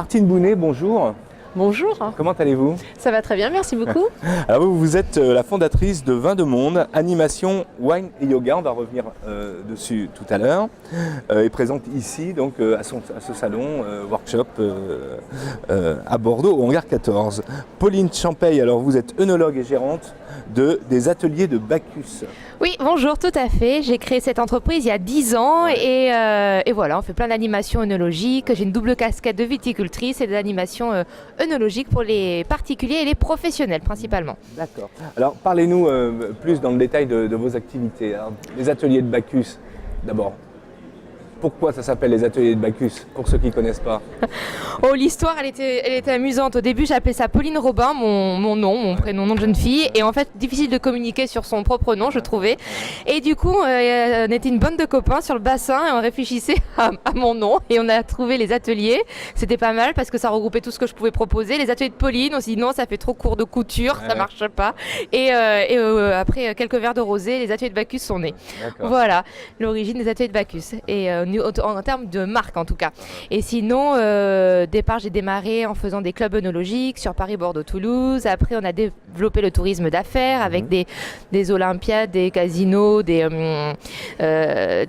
Martine Bounet, bonjour. Bonjour. Comment allez-vous? Ça va très bien, merci beaucoup. Alors vous êtes la fondatrice de Vin de Monde, animation, wine et yoga, on va revenir dessus tout à l'heure, et présente ici donc à ce salon workshop à Bordeaux au hangar 14. Pauline Champeille, alors vous êtes œnologue et gérante des ateliers de Bacchus. Oui, bonjour, tout à fait. J'ai créé cette entreprise il y a 10 ans et voilà, on fait plein d'animations œnologiques. J'ai une double casquette de viticultrice et d'animation œnologique pour les particuliers et les professionnels principalement. D'accord. Alors parlez-nous plus dans le détail de vos activités. Alors, les ateliers de Bacchus, d'abord. Pourquoi ça s'appelle les ateliers de Bacchus, pour ceux qui ne connaissent pas? Oh, l'histoire, elle était amusante. Au début, j'appelais ça Pauline Robin, mon nom, mon prénom, nom de jeune fille. Et en fait, difficile de communiquer sur son propre nom, je trouvais. Et du coup, on était une bande de copains sur le bassin et on réfléchissait à mon nom. Et on a trouvé les ateliers. C'était pas mal parce que ça regroupait tout ce que je pouvais proposer. Les ateliers de Pauline, on s'est dit non, ça fait trop court de couture, ça marche pas. Et après quelques verres de rosé, les ateliers de Bacchus sont nés. Voilà, l'origine des ateliers de Bacchus. Et en termes de marque en tout cas. Et sinon, départ, j'ai démarré en faisant des clubs œnologiques sur Paris, Bordeaux, Toulouse. Après, on a développé le tourisme d'affaires avec des olympiades, des casinos, des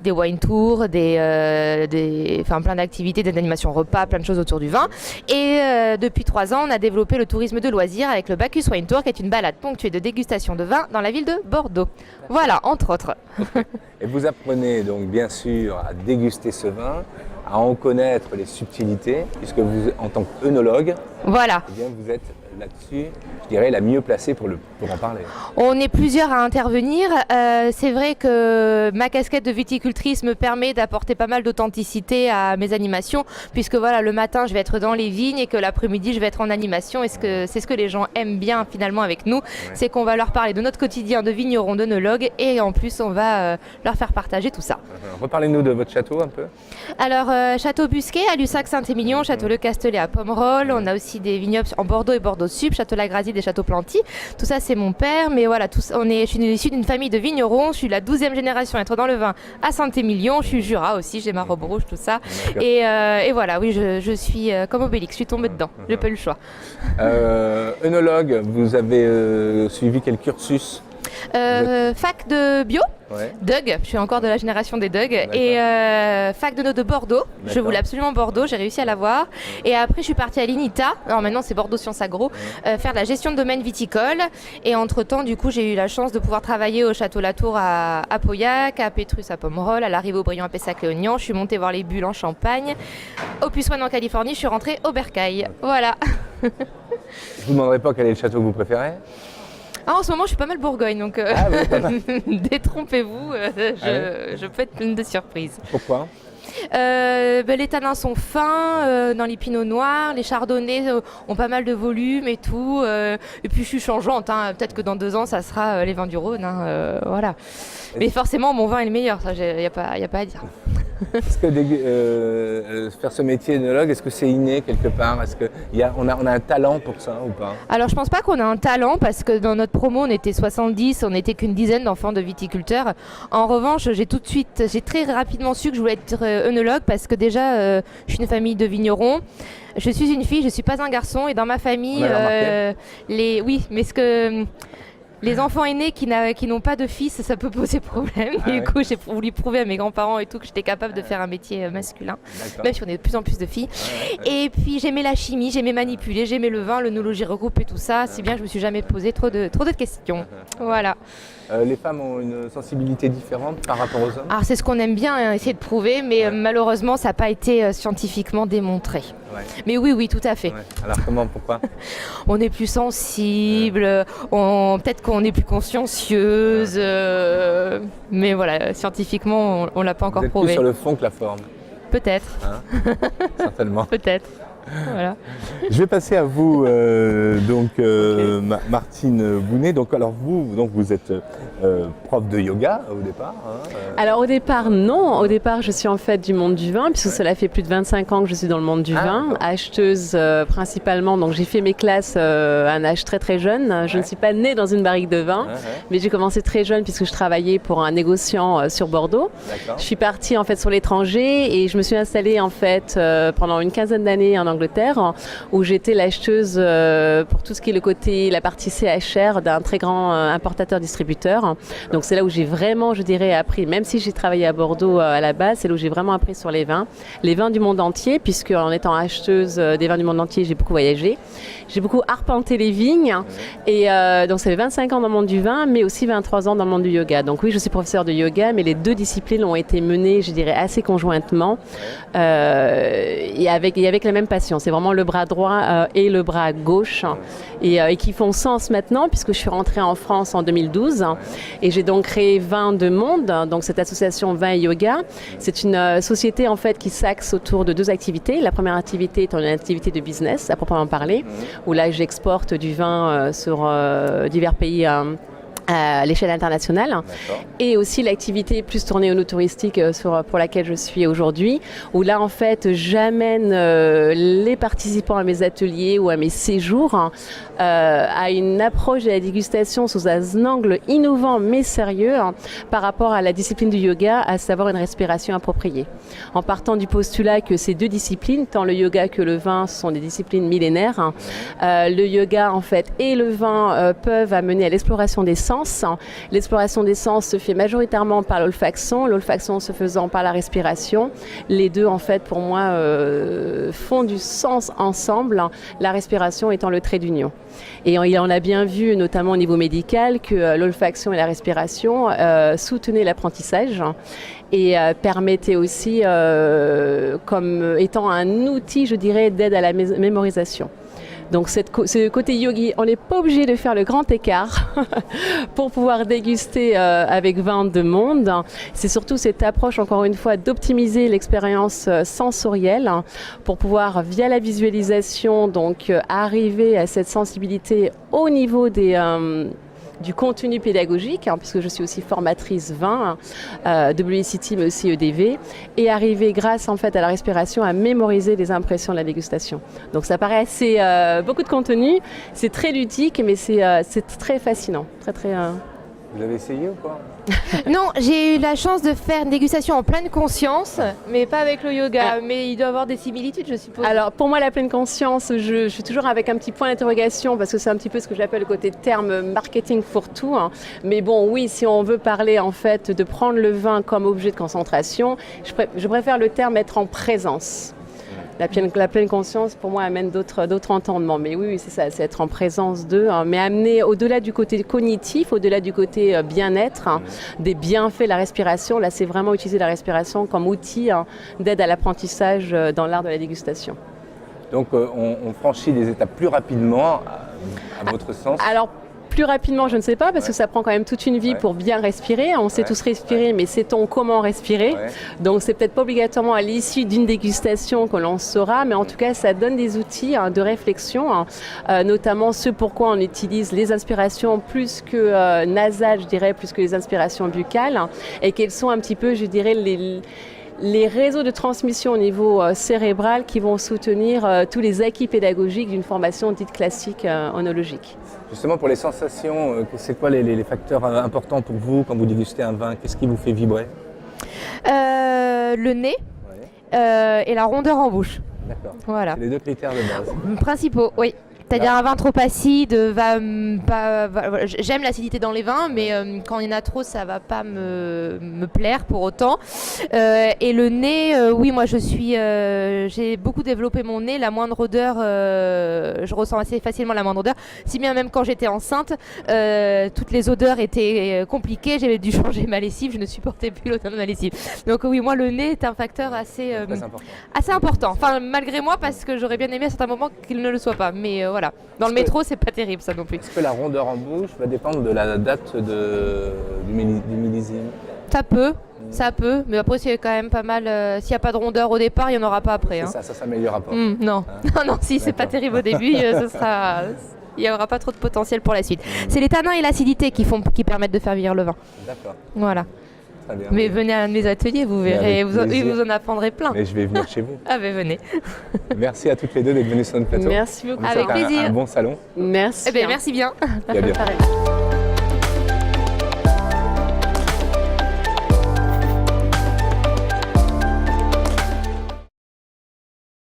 wine tours, plein d'activités, des animations repas, plein de choses autour du vin. Et depuis 3 ans, on a développé le tourisme de loisirs avec le Bacchus Wine Tour, qui est une balade ponctuée de dégustation de vin dans la ville de Bordeaux. Voilà, entre autres. Et vous apprenez donc bien sûr à déguster ce vin, à en connaître les subtilités, puisque vous, en tant qu'œnologue, voilà. Eh bien, vous êtes là-dessus, je dirais, la mieux placée pour en parler. On est plusieurs à intervenir. C'est vrai que ma casquette de viticultrice me permet d'apporter pas mal d'authenticité à mes animations, puisque voilà, le matin, je vais être dans les vignes et que l'après-midi, je vais être en animation. Et c'est ce que les gens aiment bien finalement avec nous, c'est qu'on va leur parler de notre quotidien de vigneron, d'œnologue, et en plus, on va leur faire partager tout ça. Reparlez-nous de votre château un peu. Alors, Château Busquet à Lussac-Saint-Émilion, Château Le Castellet à Pomerol. On a aussi des vignobles en Bordeaux et Bordeaux-Sud, Château Lagrasie, des Châteaux Planty. Tout ça, c'est mon père. Mais voilà, je suis issue d'une famille de vignerons. Je suis la 12e génération à être dans le vin à Saint-Émilion. Je suis Jura aussi, j'ai ma robe rouge, tout ça. Et voilà, oui, je suis comme Obélix, je suis tombée dedans. J'ai pas eu le choix. Œnologue, vous avez suivi quel cursus? Fac de bio, Doug, je suis encore de la génération des Doug, et fac de de Bordeaux, je voulais absolument Bordeaux, j'ai réussi à l'avoir, et après je suis partie à l'INITA, alors maintenant c'est Bordeaux Sciences Agro, faire de la gestion de domaine viticole, et entre temps du coup j'ai eu la chance de pouvoir travailler au Château Latour à Pauillac, à Pétrus à Pomerol, à l'arrivée au Briand à Pessac-Léognan, je suis montée voir les bulles en Champagne, au Puiswan en Californie, je suis rentrée au Bercail, voilà. Je vous demanderai pas quel est le château que vous préférez? En ce moment, je suis pas mal Bourgogne, donc détrompez-vous, je peux être pleine de surprises. Pourquoi? Les tanins sont fins dans les pinots noirs, les chardonnays ont pas mal de volume et tout. Et puis je suis changeante, hein, peut-être que dans 2 ans, ça sera les vins du Rhône. Voilà. Mais forcément, mon vin est le meilleur, il n'y a pas à dire. Est-ce que faire ce métier d'œnologue, est-ce que c'est inné quelque part? Est-ce qu'on a un talent pour ça ou pas? Alors je pense pas qu'on a un talent parce que dans notre promo on était 70, on n'était qu'une dizaine d'enfants de viticulteurs. En revanche j'ai très rapidement su que je voulais être œnologue parce que déjà je suis une famille de vignerons. Je suis une fille, je suis pas un garçon et dans ma famille les enfants aînés qui n'ont pas de fils, ça peut poser problème. Du coup, j'ai voulu prouver à mes grands-parents et tout que j'étais capable de faire un métier masculin, même si on est de plus en plus de filles. Et puis j'aimais la chimie, j'aimais manipuler, j'aimais le vin, l'œnologie regroupée, tout ça. Si bien je me suis jamais posé trop de questions. Voilà. Les femmes ont une sensibilité différente par rapport aux hommes? Alors c'est ce qu'on aime bien essayer de prouver, mais malheureusement ça n'a pas été scientifiquement démontré. Mais oui, tout à fait. Alors pourquoi? On est plus sensible, peut-être qu'on est plus consciencieuse, mais voilà, scientifiquement on l'a pas encore prouvé. Vous êtes plus sur le fond que la forme? Peut-être. Certainement. Peut-être. Voilà. Je vais passer à vous, Martine Bounet. Donc, alors vous êtes prof de yoga au départ. Alors au départ, non. Au départ, je suis en fait du monde du vin, puisque cela fait plus de 25 ans que je suis dans le monde du vin, acheteuse principalement. Donc j'ai fait mes classes à un âge très très jeune. Je ne suis pas née dans une barrique de vin, mais j'ai commencé très jeune puisque je travaillais pour un négociant sur Bordeaux. Je suis partie en fait sur l'étranger et je me suis installée en fait pendant une quinzaine d'années en Angleterre. Angleterre, où j'étais l'acheteuse pour tout ce qui est le côté, la partie CHR d'un très grand importateur-distributeur. Donc c'est là où j'ai vraiment, je dirais, appris, même si j'ai travaillé à Bordeaux à la base, c'est là où j'ai vraiment appris sur les vins du monde entier, puisque en étant acheteuse des vins du monde entier, j'ai beaucoup voyagé. J'ai beaucoup arpenté les vignes, et donc ça fait 25 ans dans le monde du vin, mais aussi 23 ans dans le monde du yoga. Donc oui, je suis professeure de yoga, mais les deux disciplines ont été menées, je dirais, assez conjointement, et avec la même passion. C'est vraiment le bras droit et le bras gauche, et qui font sens maintenant, puisque je suis rentrée en France en 2012, et j'ai donc créé Vin de Monde, donc cette association Vin et Yoga. C'est une société en fait qui s'axe autour de deux activités. La première activité est une activité de business, à proprement parler, où là j'exporte du vin sur divers pays à l'échelle internationale. Et aussi l'activité plus tournée au no touristique pour laquelle je suis aujourd'hui, où là en fait j'amène les participants à mes ateliers ou à mes séjours à une approche de la dégustation sous un angle innovant mais sérieux par rapport à la discipline du yoga, à savoir une respiration appropriée. En partant du postulat que ces deux disciplines, tant le yoga que le vin, sont des disciplines millénaires, le yoga en fait et le vin peuvent amener à l'exploration des sens. L'exploration des sens se fait majoritairement par l'olfaction se faisant par la respiration. Les deux, en fait, pour moi, font du sens ensemble, la respiration étant le trait d'union. Et on a bien vu, notamment au niveau médical, que l'olfaction et la respiration soutenaient l'apprentissage et permettaient aussi, comme étant un outil, je dirais, d'aide à la mémorisation. Donc ce côté yogi, on n'est pas obligé de faire le grand écart pour pouvoir déguster avec Vin de Monde. C'est surtout cette approche, encore une fois, d'optimiser l'expérience sensorielle pour pouvoir, via la visualisation, donc arriver à cette sensibilité au niveau du contenu pédagogique, puisque je suis aussi formatrice vin, WCT mais aussi EDV, et arriver grâce en fait à la respiration à mémoriser les impressions de la dégustation. Donc ça paraît assez beaucoup de contenu, c'est très ludique, mais c'est très fascinant, très. Vous l'avez essayé ou pas? Non, j'ai eu la chance de faire une dégustation en pleine conscience, mais pas avec le yoga. Mais il doit y avoir des similitudes, je suppose. Alors, pour moi, la pleine conscience, je suis toujours avec un petit point d'interrogation, parce que c'est un petit peu ce que j'appelle le côté terme marketing fourre-tout. Mais bon, oui, si on veut parler, en fait, de prendre le vin comme objet de concentration, je préfère le terme être en présence. La pleine conscience, pour moi, amène d'autres entendements. Mais oui, c'est ça, c'est être en présence d'eux, mais amener au-delà du côté cognitif, au-delà du côté bien-être, des bienfaits de la respiration. Là, c'est vraiment utiliser la respiration comme outil d'aide à l'apprentissage dans l'art de la dégustation. Donc, on franchit des étapes plus rapidement, à votre sens? Alors, plus rapidement, je ne sais pas, parce que ça prend quand même toute une vie pour bien respirer. On sait tous respirer, mais sait-on comment respirer? Donc, c'est peut-être pas obligatoirement à l'issue d'une dégustation que l'on saura, mais en tout cas, ça donne des outils de réflexion, notamment ce pourquoi on utilise les inspirations plus que nasales, je dirais, plus que les inspirations buccales, et quels sont un petit peu, je dirais, les réseaux de transmission au niveau cérébral qui vont soutenir tous les acquis pédagogiques d'une formation dite classique onologique. Justement, pour les sensations, c'est quoi les facteurs importants pour vous quand vous dégustez un vin? Qu'est-ce qui vous fait vibrer? Le nez et la rondeur en bouche. D'accord. Voilà. C'est les deux critères de base. Principaux, oui. C'est-à-dire un vin trop acide j'aime l'acidité dans les vins, mais quand il y en a trop, ça va pas me plaire pour autant. Et le nez, oui, moi j'ai beaucoup développé mon nez. La moindre odeur, je ressens assez facilement la moindre odeur. Si bien même quand j'étais enceinte, toutes les odeurs étaient compliquées. J'avais dû changer ma lessive, je ne supportais plus l'odeur de ma lessive. Donc oui, moi le nez est un facteur assez important. Enfin, malgré moi, parce que j'aurais bien aimé à certains moments qu'il ne le soit pas. Mais voilà. Dans le métro, c'est pas terrible ça non plus. Est-ce que la rondeur en bouche va dépendre de la date du millésime? Ça peut, mais après c'est quand même pas mal. S'il n'y a pas de rondeur au départ, il n'y en aura pas après. Ça s'améliorera pas. Non, si c'est pas terrible au début, il n'y aura pas trop de potentiel pour la suite. C'est les tanins et l'acidité qui permettent de faire vieillir le vin. D'accord. Voilà. Très bien. Mais venez à mes ateliers, vous verrez, vous en apprendrez plein. Mais je vais venir chez vous. Ah ben venez. Merci à toutes les deux d'être venues sur notre plateau. Merci beaucoup. Avec plaisir. Un bon salon. Merci. Merci bien. Et à bientôt.